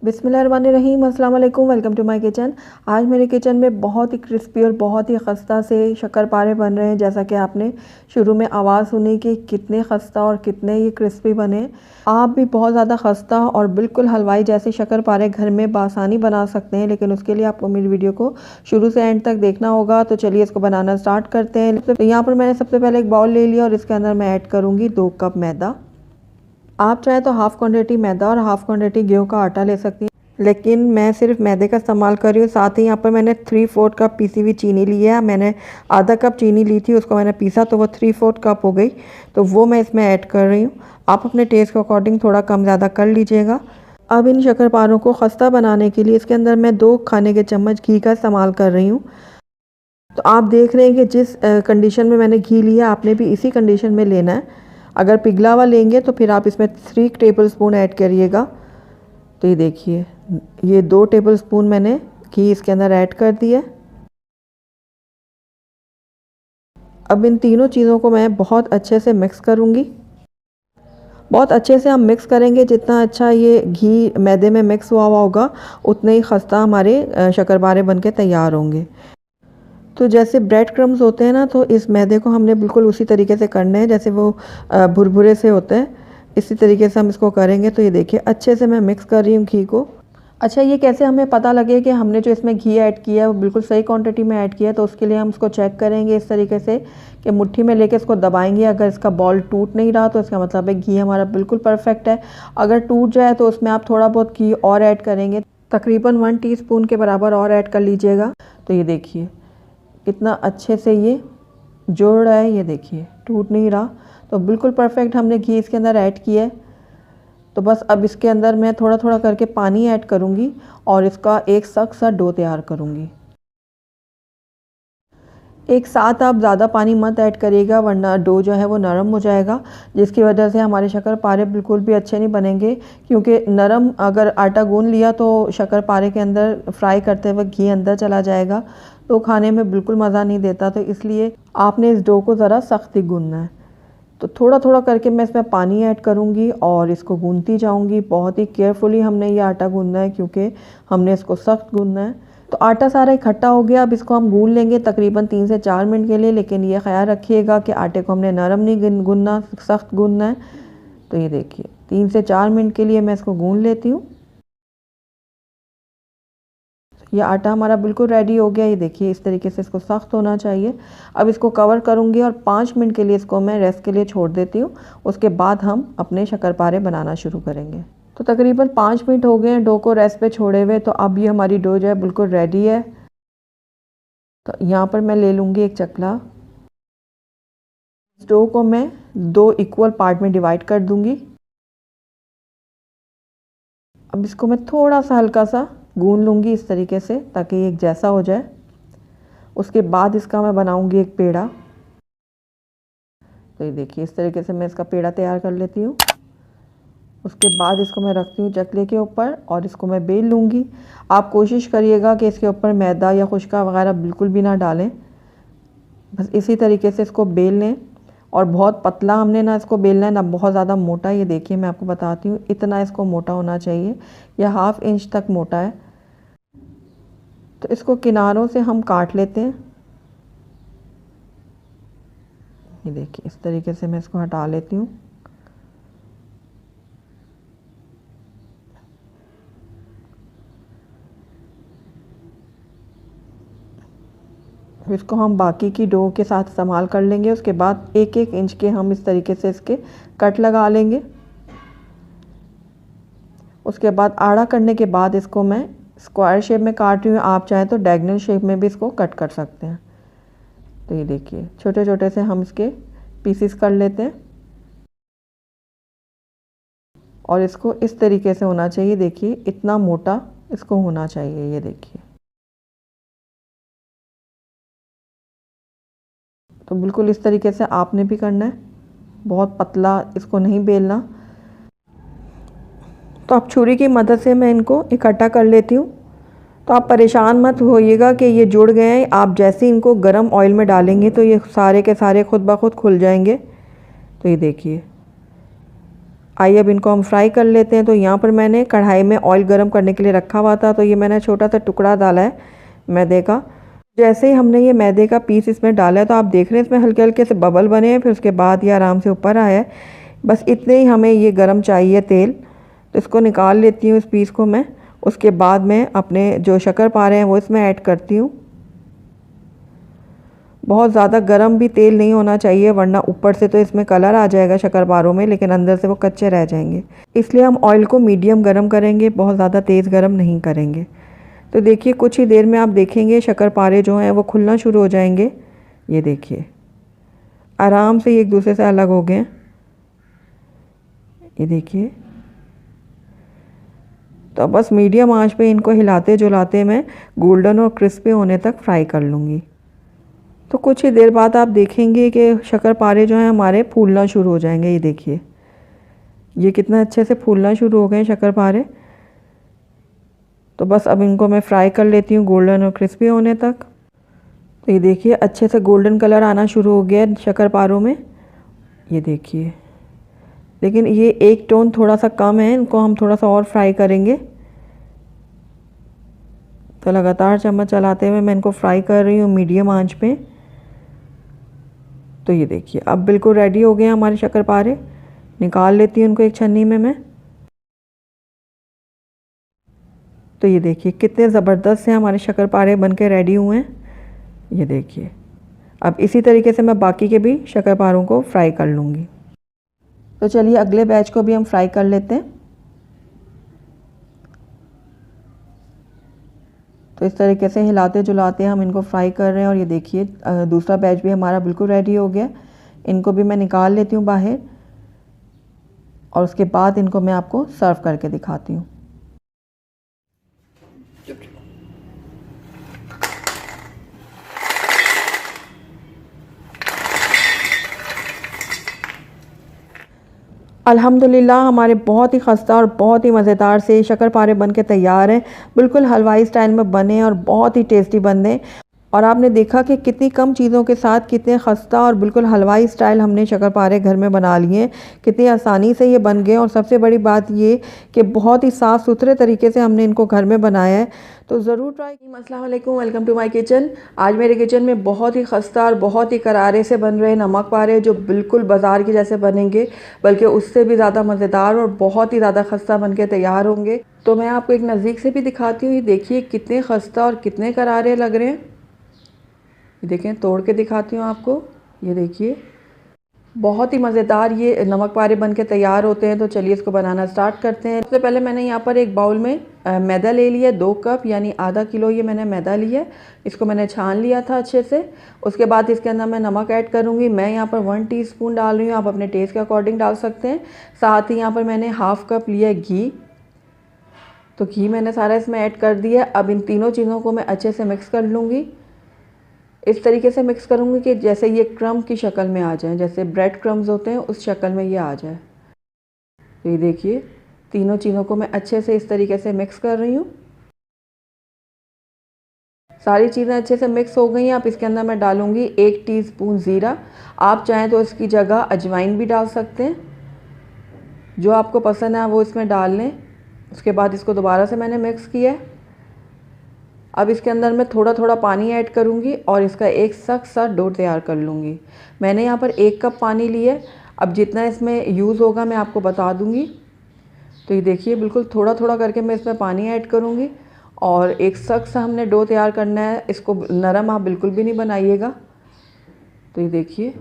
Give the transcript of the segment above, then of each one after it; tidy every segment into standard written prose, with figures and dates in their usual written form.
बिस्मिल्लाहिर्रहमानिर्रहीम, अस्सलाम वालेकुम। Welcome to my kitchen. आज मेरे किचन में बहुत ही क्रिस्पी और बहुत ही खस्ता से शक्करपारे बन रहे हैं। जैसा कि आपने शुरू में आवाज़ सुनी कि कितने खस्ता और कितने ये क्रिस्पी बने। आप भी बहुत ज़्यादा खस्ता और बिल्कुल हलवाई जैसे शक्करपारे घर में बासानी बना सकते हैं, लेकिन उसके लिए आपको मेरी वीडियो को शुरू से एंड तक देखना होगा। तो चलिए इसको बनाना स्टार्ट करते हैं। तो यहाँ पर मैंने सबसे पहले एक बाउल ले लिया और इसके अंदर मैं ऐड करूँगी 2 कप मैदा। आप चाहे तो हाफ़ क्वांटिटी मैदा और हाफ़ क्वांटिटी गेहूं का आटा ले सकती हैं, लेकिन मैं सिर्फ मैदे का इस्तेमाल कर रही हूँ। साथ ही यहाँ पर मैंने 3/4 कप पीसी हुई चीनी ली है। मैंने आधा कप चीनी ली थी, उसको मैंने पीसा तो वो 3/4 कप हो गई, तो वो मैं इसमें ऐड कर रही हूँ। आप अपने टेस्ट के अकॉर्डिंग थोड़ा कम ज़्यादा कर लीजिएगा। अब इन शक्करपारों को खस्ता बनाने के लिए इसके अंदर मैं 2 खाने के चम्मच घी का इस्तेमाल कर रही हूँ। तो आप देख रहे हैं कि जिस कंडीशन में मैंने घी लिया, आपने भी इसी कंडीशन में लेना है। अगर पिघला हुआ लेंगे तो फिर आप इसमें 3 टेबल स्पून ऐड करिएगा। तो ये देखिए, ये 2 टेबल स्पून मैंने घी इसके अंदर ऐड कर दिया। अब इन तीनों चीज़ों को मैं बहुत अच्छे से मिक्स करूँगी। बहुत अच्छे से हम मिक्स करेंगे। जितना अच्छा ये घी मैदे में मिक्स हुआ होगा, उतने ही खस्ता हमारे शक्करपारे बन के तैयार होंगे। तो जैसे ब्रेड क्रम्स होते हैं ना, तो इस मैदे को हमने बिल्कुल उसी तरीके से करने हैं जैसे वो भुरभुरे से होते हैं। इसी तरीके से हम इसको करेंगे। तो ये देखिए, अच्छे से मैं मिक्स कर रही हूँ घी को। अच्छा, ये कैसे हमें पता लगे कि हमने जो इसमें घी ऐड किया है वो बिल्कुल सही क्वांटिटी में ऐड किया है? तो उसके लिए हम इसको चेक करेंगे इस तरीके से कि मुट्ठी में लेके इसको दबाएंगे। अगर इसका बॉल टूट नहीं रहा तो इसका मतलब है घी हमारा बिल्कुल परफेक्ट है। अगर टूट जाए तो उसमें आप थोड़ा बहुत घी और ऐड करेंगे, तकरीबन 1 टीस्पून के बराबर और ऐड कर लीजिएगा। तो ये देखिए कितना अच्छे से ये जुड़ रहा है। ये देखिए, टूट नहीं रहा। तो बिल्कुल परफेक्ट हमने घी इसके अंदर ऐड किया है। तो बस अब इसके अंदर मैं थोड़ा थोड़ा करके पानी ऐड करूँगी और इसका एक सख्त सा डो तैयार करूँगी। एक साथ आप ज़्यादा पानी मत ऐड करिएगा, वरना डो जो है वो नरम हो जाएगा, जिसकी वजह से हमारे शक्करपारे बिल्कुल भी अच्छे नहीं बनेंगे। क्योंकि नरम अगर आटा गूंद लिया तो शक्करपारे के अंदर फ्राई करते वक्त घी अंदर चला जाएगा, तो खाने में बिल्कुल मज़ा नहीं देता। तो इसलिए आपने इस डो को ज़रा सख्त ही गूंदना है। तो थोड़ा थोड़ा करके मैं इसमें पानी ऐड करूँगी और इसको गूंदती जाऊँगी। बहुत ही केयरफुली हमने ये आटा गूंदना है, क्योंकि हमने इसको सख्त गूंदना है। तो आटा सारा इकट्ठा हो गया। अब इसको हम गूंद लेंगे तकरीबन 3 से 4 मिनट के लिए, लेकिन ये ख्याल रखिएगा कि आटे को हमने नरम नहीं गूंदना, सख्त गूंदना है। तो ये देखिए, 3 से 4 मिनट के लिए मैं इसको गूंद लेती हूँ। ये आटा हमारा बिल्कुल रेडी हो गया। ये देखिए, इस तरीके से इसको सख्त होना चाहिए। अब इसको कवर करूँगी और 5 मिनट के लिए इसको मैं रेस्ट के लिए छोड़ देती हूँ। उसके बाद हम अपने शक्करपारे बनाना शुरू करेंगे। तो तकरीबन 5 मिनट हो गए हैं डो को रेस्ट पे छोड़े हुए। तो अब ये हमारी डो जो है बिल्कुल रेडी है। तो यहाँ पर मैं ले लूँगी एक चकला। इस डो को मैं 2 इक्वल पार्ट में डिवाइड कर दूँगी। अब इसको मैं थोड़ा सा हल्का सा गूंद लूँगी इस तरीके से, ताकि ये एक जैसा हो जाए। उसके बाद इसका मैं बनाऊँगी एक पेड़ा। तो ये देखिए, इस तरीके से मैं इसका पेड़ा तैयार कर लेती हूँ। उसके बाद इसको मैं रखती हूँ चकले के ऊपर और इसको मैं बेल लूँगी। आप कोशिश करिएगा कि इसके ऊपर मैदा या खुशका वगैरह बिल्कुल भी ना डालें। बस इसी तरीके से इसको बेल लें। और बहुत पतला हमने ना इसको बेलना है, ना बहुत ज़्यादा मोटा। ये देखिए, मैं आपको बताती हूँ, इतना इसको मोटा होना चाहिए, या 1/2 इंच तक मोटा है। तो इसको किनारों से हम काट लेते हैं। ये देखिए, इस तरीके से मैं इसको हटा लेती हूँ। इसको हम बाकी की डो के साथ इस्तेमाल कर लेंगे। उसके बाद 1-1 इंच के हम इस तरीके से इसके कट लगा लेंगे। उसके बाद आड़ा करने के बाद इसको मैं स्क्वायर शेप में काट रही हूँ। आप चाहे तो डायगोनल शेप में भी इसको कट कर सकते हैं। तो ये देखिए, छोटे छोटे से हम इसके पीसेस कर लेते हैं और इसको इस तरीके से होना चाहिए। देखिए, इतना मोटा इसको होना चाहिए। ये देखिए, तो बिल्कुल इस तरीके से आपने भी करना है, बहुत पतला इसको नहीं बेलना। तो अब छुरी की मदद से मैं इनको इकट्ठा कर लेती हूँ। तो आप परेशान मत होइएगा कि ये जुड़ गए हैं। आप जैसे ही इनको गर्म ऑयल में डालेंगे तो ये सारे के सारे खुद ब खुद खुल जाएंगे। तो ये देखिए, आइए अब इनको हम फ्राई कर लेते हैं। तो यहाँ पर मैंने कढ़ाई में ऑयल गरम करने के लिए रखा हुआ था, तो ये मैंने छोटा सा टुकड़ा डाला है मैदे का। जैसे ही हमने ये मैदे का पीस इसमें डाला है तो आप देख रहे हैं इसमें हल्के हल्के से बबल बने हैं, फिर उसके बाद ये आराम से ऊपर आया है। बस इतने ही हमें ये गरम चाहिए तेल। तो इसको निकाल लेती हूँ इस पीस को मैं। उसके बाद मैं अपने जो शक्करपारे हैं वो इसमें ऐड करती हूँ। बहुत ज़्यादा गरम भी तेल नहीं होना चाहिए, वरना ऊपर से तो इसमें कलर आ जाएगा शक्करपारों में, लेकिन अंदर से वो कच्चे रह जाएंगे। इसलिए हम ऑयल को मीडियम गरम करेंगे, बहुत ज़्यादा तेज़ गरम नहीं करेंगे। तो देखिए कुछ ही देर में आप देखेंगे शक्करपारे जो हैं वो खुलना शुरू हो जाएंगे। ये देखिए आराम से ये एक दूसरे से अलग हो गए। ये देखिए, तो बस मीडियम आंच पे इनको हिलाते जुलाते मैं गोल्डन और क्रिस्पी होने तक फ्राई कर लूँगी। तो कुछ ही देर बाद आप देखेंगे कि शक्करपारे जो हैं हमारे फूलना शुरू हो जाएंगे। ये देखिए ये कितना अच्छे से फूलना शुरू हो गए शक्करपारे। तो बस अब इनको मैं फ्राई कर लेती हूँ गोल्डन और क्रिस्पी होने तक। तो ये देखिए अच्छे से गोल्डन कलर आना शुरू हो गया शक्करपारों में। ये देखिए, लेकिन ये एक टोन थोड़ा सा कम है, इनको हम थोड़ा सा और फ्राई करेंगे। तो लगातार चम्मच चलाते हुए मैं इनको फ्राई कर रही हूँ मीडियम आंच पे। तो ये देखिए अब बिल्कुल रेडी हो गए हैं हमारे शक्करपारे। निकाल लेती हूँ इनको एक छन्नी में मैं। तो ये देखिए कितने ज़बरदस्त से हमारे शक्करपारे बनके रेडी हुए हैं। ये देखिए अब इसी तरीके से मैं बाकी के भी शक्करपारों को फ्राई कर लूँगी। तो चलिए अगले बैच को भी हम फ्राई कर लेते हैं। तो इस तरीके से हिलाते जुलाते हम इनको फ्राई कर रहे हैं। और ये देखिए दूसरा बैच भी हमारा बिल्कुल रेडी हो गया। इनको भी मैं निकाल लेती हूँ बाहर और उसके बाद इनको मैं आपको सर्व करके दिखाती हूँ। अल्हम्दुलिल्लाह हमारे बहुत ही खस्ता और बहुत ही मज़ेदार से शक्करपारे बन के तैयार हैं। बिल्कुल हलवाई स्टाइल में बने और बहुत ही टेस्टी बने। और आपने देखा कि कितनी कम चीज़ों के साथ कितने खस्ता और बिल्कुल हलवाई स्टाइल हमने शक्करपारे घर में बना लिए हैं। कितनी आसानी से ये बन गए और सबसे बड़ी बात ये कि बहुत ही साफ़ सुथरे तरीके से हमने इनको घर में बनाया है। तो ज़रूर ट्राई की। अस्सलाम वालेकुम, वेलकम टू माय किचन। आज मेरे किचन में बहुत ही खस्ता और बहुत ही करारे से बन रहे नमक पारे, जो बिल्कुल बाज़ार के जैसे बनेंगे, बल्कि उससे भी ज़्यादा मज़ेदार और बहुत ही ज़्यादा खस्ता बन के तैयार होंगे। तो मैं आपको एक नज़दीक से भी दिखाती हूँ। ये देखिए कितने खस्ता और कितने करारे लग रहे हैं। देखें, तोड़ के दिखाती हूँ आपको। ये देखिए बहुत ही मज़ेदार ये नमक पारे बन के तैयार होते हैं। तो चलिए इसको बनाना स्टार्ट करते हैं। सबसे पहले मैंने यहाँ पर एक बाउल में मैदा ले लिया, 2 कप यानी आधा किलो ये मैंने मैदा लिया। इसको मैंने छान लिया था अच्छे से। उसके बाद इसके अंदर मैं नमक ऐड करूँगी। मैं यहाँ पर 1 टीस्पून डाल रही हूँ, आप अपने टेस्ट के अकॉर्डिंग डाल सकते हैं। साथ ही यहाँ पर मैंने हाफ़ कप लिया घी। तो घी मैंने सारा इसमें ऐड कर दिया। अब इन तीनों चीज़ों को मैं अच्छे से मिक्स कर लूँगी। इस तरीके से मिक्स करूँगी कि जैसे ये क्रम्ब की शक्ल में आ जाए, जैसे ब्रेड क्रम्स होते हैं उस शक्ल में ये आ जाए। तो ये देखिए तीनों चीज़ों को मैं अच्छे से इस तरीके से मिक्स कर रही हूँ। सारी चीज़ें अच्छे से मिक्स हो गई हैं। अब इसके अंदर मैं डालूँगी 1 टीस्पून ज़ीरा। आप चाहें तो इसकी जगह अजवाइन भी डाल सकते हैं, जो आपको पसंद है वो इसमें डाल लें। उसके बाद इसको दोबारा से मैंने मिक्स किया है। अब इसके अंदर मैं थोड़ा थोड़ा पानी ऐड करूँगी और इसका एक सख्त सा डो तैयार कर लूँगी। मैंने यहाँ पर 1 कप पानी लिया है। अब जितना इसमें यूज़ होगा मैं आपको बता दूँगी। तो ये देखिए बिल्कुल थोड़ा थोड़ा करके मैं इसमें पानी ऐड करूँगी और एक सख्त सा हमने डो तैयार करना है। इसको नरम आप बिल्कुल भी नहीं बनाइएगा। तो ये देखिए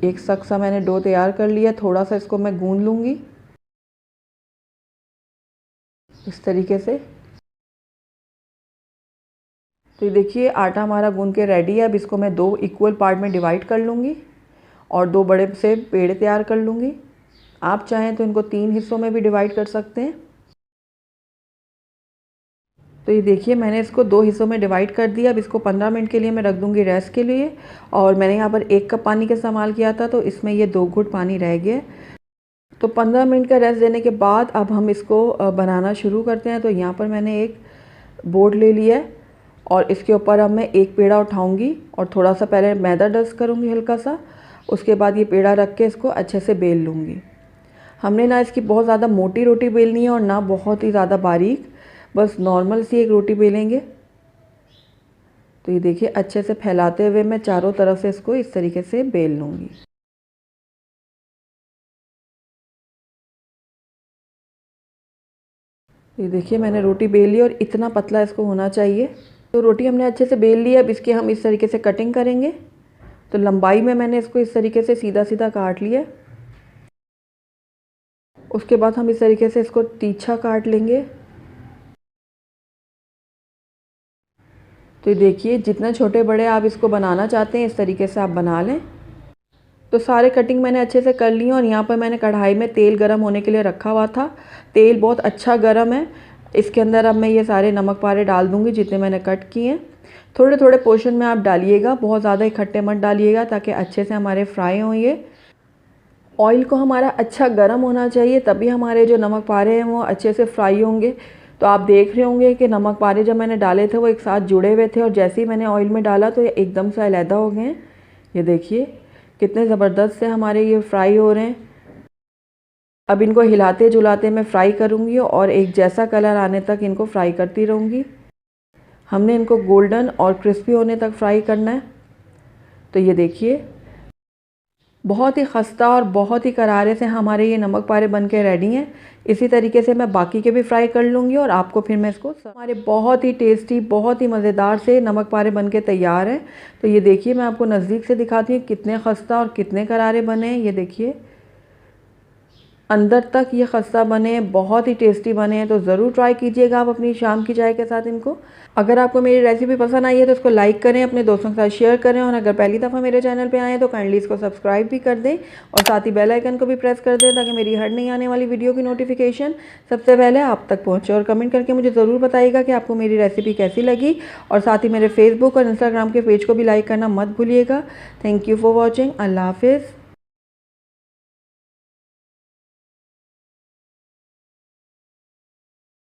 एक सख्त सा मैंने डो तैयार कर लिया। थोड़ा सा इसको मैं गूंद लूँगी इस तरीके से। तो ये देखिए आटा हमारा गूंद के रेडी है। अब इसको मैं 2 इक्वल पार्ट में डिवाइड कर लूँगी और 2 बड़े से पेड़ तैयार कर लूँगी। आप चाहें तो इनको 3 हिस्सों में भी डिवाइड कर सकते हैं। तो ये देखिए मैंने इसको 2 हिस्सों में डिवाइड कर दिया। अब इसको 15 मिनट के लिए मैं रख दूँगी रेस्ट के लिए। और मैंने यहाँ पर 1 कप पानी का इस्तेमाल किया था, तो इसमें ये 2 घुट पानी रह गया। तो 15 मिनट का रेस्ट देने के बाद अब हम इसको बनाना शुरू करते हैं। तो यहाँ पर मैंने एक बोर्ड ले लिया है और इसके ऊपर अब मैं एक पेड़ा उठाऊंगी और थोड़ा सा पहले मैदा डस्ट करूंगी हल्का सा। उसके बाद ये पेड़ा रख के इसको अच्छे से बेल लूँगी। हमने ना इसकी बहुत ज़्यादा मोटी रोटी बेलनी है और ना बहुत ही ज़्यादा बारीक, बस नॉर्मल सी एक रोटी बेलेंगे। तो ये देखिए अच्छे से फैलाते हुए मैं चारों तरफ से इसको इस तरीके से बेल लूँगी। ये देखिए मैंने रोटी बेल ली और इतना पतला इसको होना चाहिए। तो रोटी हमने अच्छे से बेल ली। अब इसकी हम इस तरीके से कटिंग करेंगे। तो लंबाई में मैंने इसको इस तरीके से सीधा सीधा काट लिया। उसके बाद हम इस तरीके से इसको तिरछा काट लेंगे। तो ये देखिए जितने छोटे बड़े आप इसको बनाना चाहते हैं इस तरीके से आप बना लें। तो सारे कटिंग मैंने अच्छे से कर लिए और यहाँ पर मैंने कढ़ाई में तेल गरम होने के लिए रखा हुआ था। तेल बहुत अच्छा गरम है। इसके अंदर अब मैं ये सारे नमक पारे डाल दूँगी जितने मैंने कट किए हैं। थोड़े थोड़े पोर्शन में आप डालिएगा, बहुत ज़्यादा इकट्ठे मत डालिएगा ताकि अच्छे से हमारे फ्राई हों। ये ऑयल को हमारा अच्छा गर्म होना चाहिए, तभी हमारे जो नमक पारे हैं वो अच्छे से फ्राई होंगे। तो आप देख रहे होंगे कि नमक पारे जब मैंने डाले थे वो एक साथ जुड़े हुए थे और जैसे ही मैंने ऑयल में डाला तो ये एकदम से अलहदा हो गए हैं। ये देखिए कितने ज़बरदस्त से हमारे ये फ्राई हो रहे हैं। अब इनको हिलाते जुलाते मैं फ्राई करूँगी और एक जैसा कलर आने तक इनको फ्राई करती रहूँगी। हमने इनको गोल्डन और क्रिस्पी होने तक फ्राई करना है। तो ये देखिए बहुत ही खस्ता और बहुत ही करारे से हमारे ये नमक पारे बन के रेडी हैं। इसी तरीके से मैं बाकी के भी फ्राई कर लूँगी और आपको फिर मैं इसको हमारे बहुत ही टेस्टी बहुत ही मज़ेदार से नमक पारे बन के तैयार हैं। तो ये देखिए मैं आपको नज़दीक से दिखाती हूँ कितने खस्ता और कितने करारे बने हैं। ये देखिए अंदर तक ये खस्ता बने हैं, बहुत ही टेस्टी बने हैं। तो ज़रूर ट्राई कीजिएगा आप अपनी शाम की चाय के साथ इनको। अगर आपको मेरी रेसिपी पसंद आई है तो इसको लाइक करें, अपने दोस्तों के साथ शेयर करें और अगर पहली दफ़ा मेरे चैनल पे आए हैं तो काइंडली इसको सब्सक्राइब भी कर दें और साथ ही बेल आइकन को भी प्रेस कर दें ताकि मेरी हर नई आने वाली वीडियो की नोटिफिकेशन सबसे पहले आप तक पहुँचे। और कमेंट करके मुझे ज़रूर बताइएगा कि आपको मेरी रेसिपी कैसी लगी और साथ ही मेरे फेसबुक और इंस्टाग्राम के पेज को भी लाइक करना मत भूलिएगा। Thank you for watching. अल्लाह हाफिज़।